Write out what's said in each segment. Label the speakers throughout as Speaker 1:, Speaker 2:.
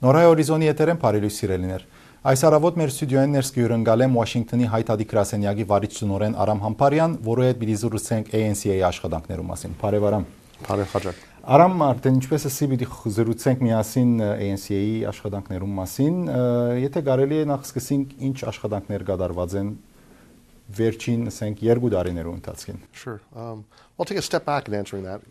Speaker 1: Նորայ հորիզոնի եթերեն բարելույս սիրելիներ։ Այս առավոտ մեր ստուդիոյին ներս կհյուրընկալ եմ Վաշինգտոնի հայ-թադի գրասենյակի վարիչ տնօրեն Արամ Համպարյան, որի հետ բիզնեսենք ANC-ի աշխատանքներու մասին։ Բարև Արամ։
Speaker 2: Բարև Խաչակ։
Speaker 1: Արամ, արդեն ինչպես էսի պիտի զրուցենք միասին ANC-ի աշխատանքներու մասին, եթե կարելի է նախ սկսենք ինչ աշխատանքներ կատարված են վերջին, ասենք, 2 տարիներու ընթացքին։
Speaker 2: Sure. I'll take a step back in answering that.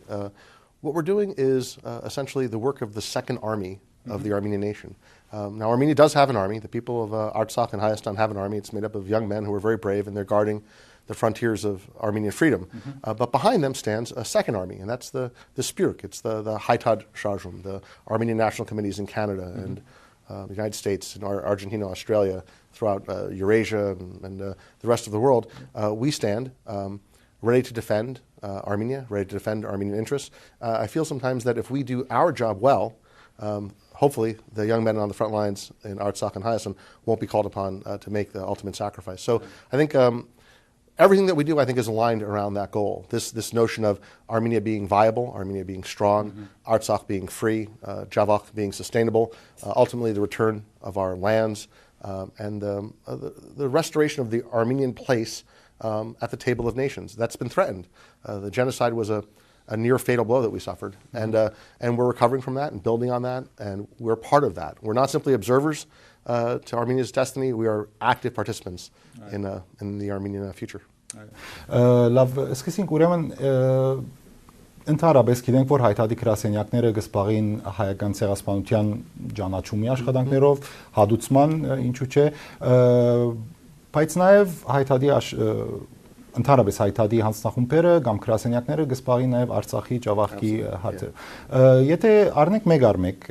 Speaker 2: What we're doing is essentially the work of the second army of the Armenian nation. Now, Armenia does have an army. The people of Artsakh and Hayastan have an army. It's made up of young men who are very brave, and they're guarding the frontiers of Armenian freedom. But behind them stands a second army, and that's the SPURC. It's the Haitad Shajum, the Armenian National Committees in Canada and the United States and Argentina, Australia, throughout Eurasia and the rest of the world. We stand ready to defend Armenia, ready to defend Armenian interests. I feel sometimes that if we do our job well, hopefully the young men on the front lines in Artsakh and Hayastan won't be called upon to make the ultimate sacrifice. So I think everything that we do, I think, is aligned around that goal. This notion of Armenia being viable, Armenia being strong, Artsakh being free, Javakh being sustainable, ultimately the return of our lands, and the restoration of the Armenian place at the table of nations. That's been threatened. The genocide was a near fatal blow that we suffered, and we're recovering from that and building on that, and we're part of that. We're not simply observers to Armenia's destiny. We are active participants in the Armenian future.
Speaker 1: Լավ, սկսենք ուրեմն ընդհանրապես գիտենք, որ հայտարարի գրասենյակները կսպաղին հայկական ցեղասպանության ճանաչումի աշխատանքներով, հադուցման, ինչու՞ չէ, բայց նաև հայտարարի ընդհանրապես հայտարարի հանձնախումբերը կամ գրասենյակները կսպաղին նաև Արցախի, Ջավախքի հարցեր։ Եթե առնենք մեկ առ մեկ,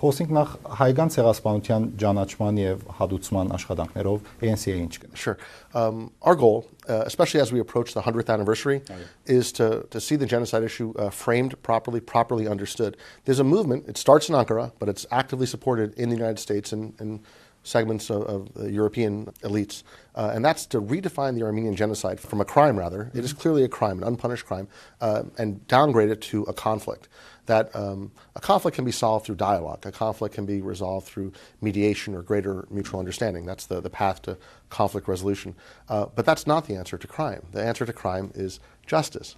Speaker 1: խոսենք նախ հայկական ցեղասպանության ճանաչման եւ հադուցման աշխատանքներով ANC-ը ինչ կնի։
Speaker 2: Sure. Our goal, especially as we approach the 100th anniversary, is to see the genocide issue framed properly understood. There's a movement, it starts in Ankara, but it's actively supported in the United States and segments of the European elites, and that's to redefine the Armenian genocide from a crime, rather. It is clearly a crime, an unpunished crime, and downgrade it to a conflict. That a conflict can be solved through dialogue. A conflict can be resolved through mediation or greater mutual understanding. That's the path to conflict resolution. But that's not the answer to crime. The answer to crime is justice.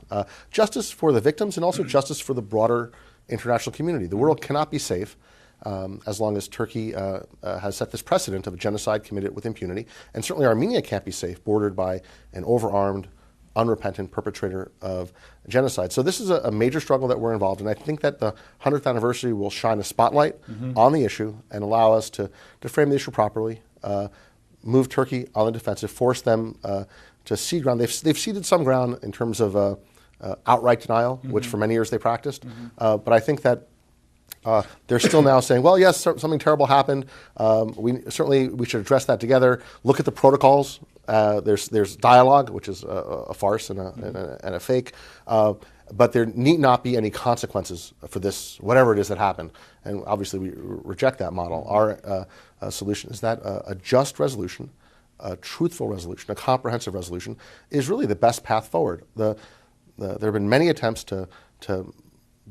Speaker 2: Justice for the victims and also justice for the broader international community. The world cannot be safe as long as Turkey has set this precedent of a genocide committed with impunity. And certainly Armenia can't be safe, bordered by an overarmed, unrepentant perpetrator of genocide. So this is a major struggle that we're involved in. I think that the 100th anniversary will shine a spotlight on the issue and allow us to frame the issue properly, move Turkey on the defensive, force them to cede ground. They've ceded some ground in terms of outright denial, which for many years they practiced. But I think that they're still now saying, well, yes, something terrible happened. We should address that together. Look at the protocols. There's dialogue, which is a farce and a fake. But there need not be any consequences for this, whatever it is that happened. And obviously we reject that model. Our solution is that a just resolution, a truthful resolution, a comprehensive resolution is really the best path forward. There have been many attempts to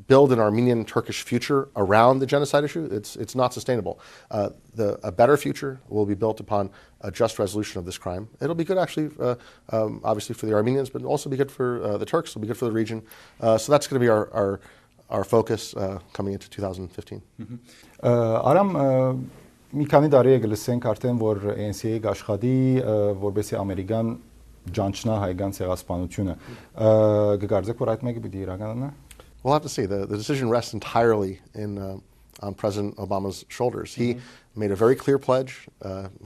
Speaker 2: build an Armenian-Turkish future around the genocide issue. It's not sustainable. A better future will be built upon a just resolution of this crime. It'll be good, actually, obviously for the Armenians, but it'll also be good for the Turks. It'll be good for the region. So that's going to be our focus coming into 2015.
Speaker 1: Aram, մի քանի տարի է գլսենք արդեն, որ ANC-ի աշխատի, որբեսի ամերիկան ջանչնա հայկական ցեղասպանությունը։ Գկարձեք, որ այդ մեկը պիտի իրականանա։
Speaker 2: We'll have to see. The decision rests entirely on President Obama's shoulders. He made a very clear pledge.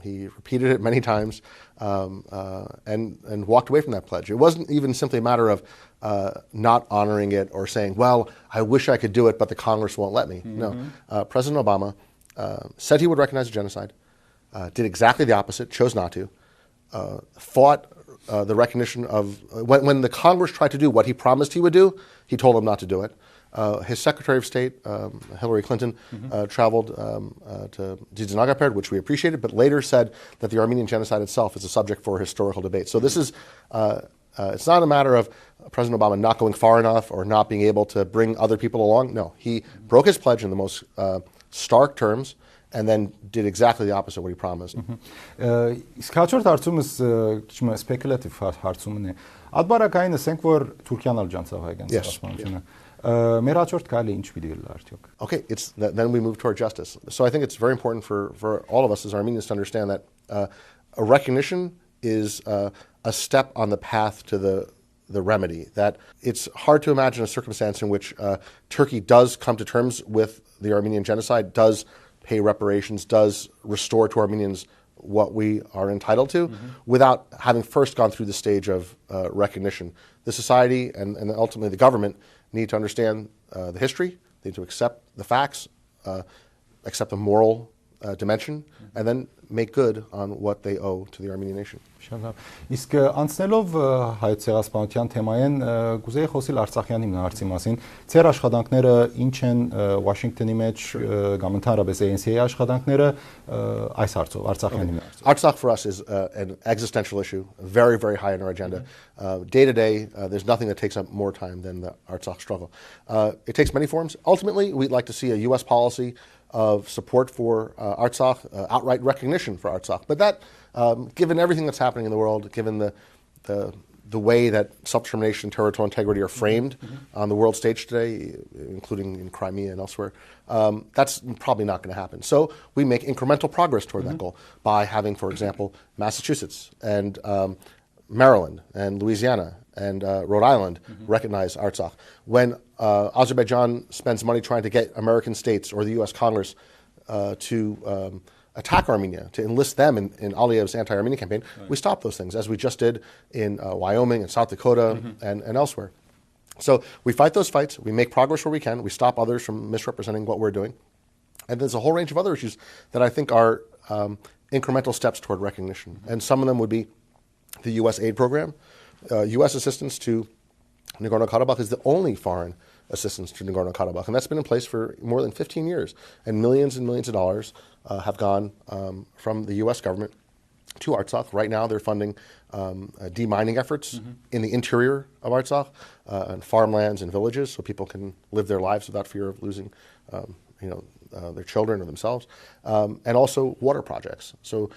Speaker 2: He repeated it many times and walked away from that pledge. It wasn't even simply a matter of not honoring it or saying, well, I wish I could do it, but the Congress won't let me. No. President Obama said he would recognize the genocide, did exactly the opposite, chose not to, fought the recognition of when the Congress tried to do what he promised he would do, he told them not to do it. His Secretary of State, Hillary Clinton, traveled to Dzizanagaperd, which we appreciated, but later said that the Armenian genocide itself is a subject for historical debate. So this is, it's not a matter of President Obama not going far enough or not being able to bring other people along. No, he broke his pledge in the most stark terms and then did exactly the opposite of what he promised.
Speaker 1: Իսկ հաջորդ հարցումս քիչ մը speculative հարցումն է։ Ադբարակային ասենք որ Թուրքիան ալ ջանցավ հայկական ցեղասպանությունը։ Մեր հաջորդ գալի ինչ պիտի լինի արդյոք։
Speaker 2: Okay, then we move toward justice. So I think it's very important for all of us as Armenians to understand that a recognition is a step on the path to the remedy. That it's hard to imagine a circumstance in which Turkey does come to terms with the Armenian genocide, does pay reparations, does restore to Armenians what we are entitled to, without having first gone through the stage of recognition. The society and ultimately the government need to understand the history, need to accept the facts, accept the moral dimension, and then make good on what they owe to the Armenian nation.
Speaker 1: Իսկ անցնելով հայոց ցեղասպանության թեմային, կուզեի խոսել Արցախյան հիմնարարցի մասին։ Ձեր աշխատանքները ինչ են Վաշինգտոնի մեջ կամ ընդհանրապես ANC-ի աշխատանքները այս հարցով Արցախյան հիմնարարցի։
Speaker 2: Artsakh for us is an existential issue, very, very high on our agenda. Day to day, there's nothing that takes up more time than the Artsakh struggle. It takes many forms. Ultimately, we'd like to see a U.S. policy of support for Artsakh, outright recognition for Artsakh. But that, given everything that's happening in the world, given the way that self-determination and territorial integrity are framed on the world stage today, including in Crimea and elsewhere, that's probably not going to happen. So we make incremental progress toward that goal by having, for example, Massachusetts and Maryland and Louisiana and Rhode Island recognize Artsakh. When Azerbaijan spends money trying to get American states or the U.S. Congress to attack Armenia, to enlist them in Aliyev's anti-Armenian campaign, we stop those things, as we just did in Wyoming and South Dakota and elsewhere. So we fight those fights, we make progress where we can, we stop others from misrepresenting what we're doing. And there's a whole range of other issues that I think are incremental steps toward recognition. And some of them would be the U.S. aid program. U.S. assistance to Nagorno-Karabakh is the only foreign assistance to Nagorno-Karabakh, and that's been in place for more than 15 years. And millions of dollars have gone from the U.S. government to Artsakh. Right now, they're funding demining efforts in the interior of Artsakh and farmlands and villages, so people can live their lives without fear of losing, their children or themselves, and also water projects. So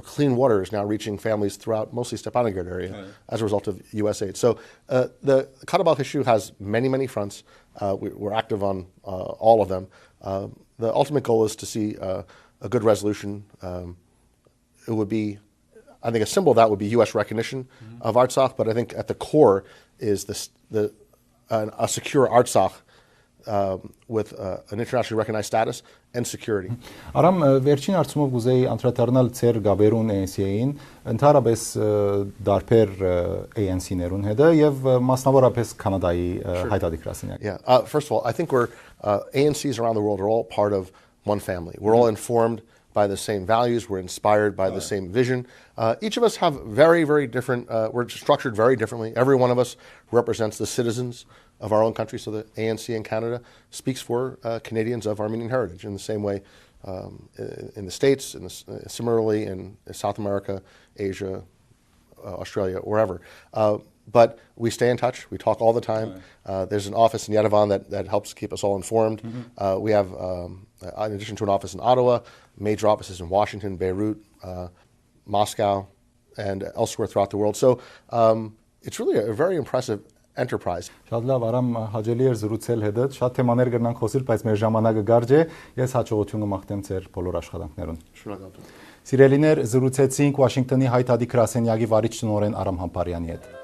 Speaker 2: clean water is now reaching families throughout mostly Stepanakert area as a result of U.S. aid. So the Karabakh issue has many, many fronts. We're active on all of them. The ultimate goal is to see a good resolution. It would be, I think a symbol of that would be U.S. recognition of Artsakh, but I think at the core is a secure Artsakh with an internationally recognized status and security.
Speaker 1: Aram, վերջին հարցումով կուզեի անդրադառնալ ձեր գաբերուն ANC-ին, ընդհանրապես դարբեր ANC-ներուն հետ եւ մասնավորապես Կանադայի հայտարարության։
Speaker 2: Yeah, first of all, I think we're ANCs around the world are all part of one family. We're all informed by the same values, we're inspired by the same vision. Each of us have very, very different, we're structured very differently. Every one of us represents the citizens of our own country, so the ANC in Canada speaks for Canadians of Armenian heritage in the same way in the States, similarly in South America, Asia, Australia, wherever. But we stay in touch, we talk all the time. There's an office in Yerevan that helps keep us all informed. We have, in addition to an office in Ottawa, major offices in Washington, Beirut, Moscow, and elsewhere throughout the world. So it's really a very impressive enterprise.
Speaker 1: Շատ լավ, Արամ, հաջելի էր զրուցել հետդ, շատ թեմաներ կրնանք խոսել, բայց մեր ժամանակը կարճ է։ Ես հաջողություն կմաղթեմ ձեր բոլոր աշխատանքներուն։
Speaker 2: Շնորհակալ եմ։
Speaker 1: Սիրելիներ, զրուցեցինք Վաշինգտոնի հայտարարի գրասենյակի վարիչ տնօրեն Արամ Համպարյանի հետ։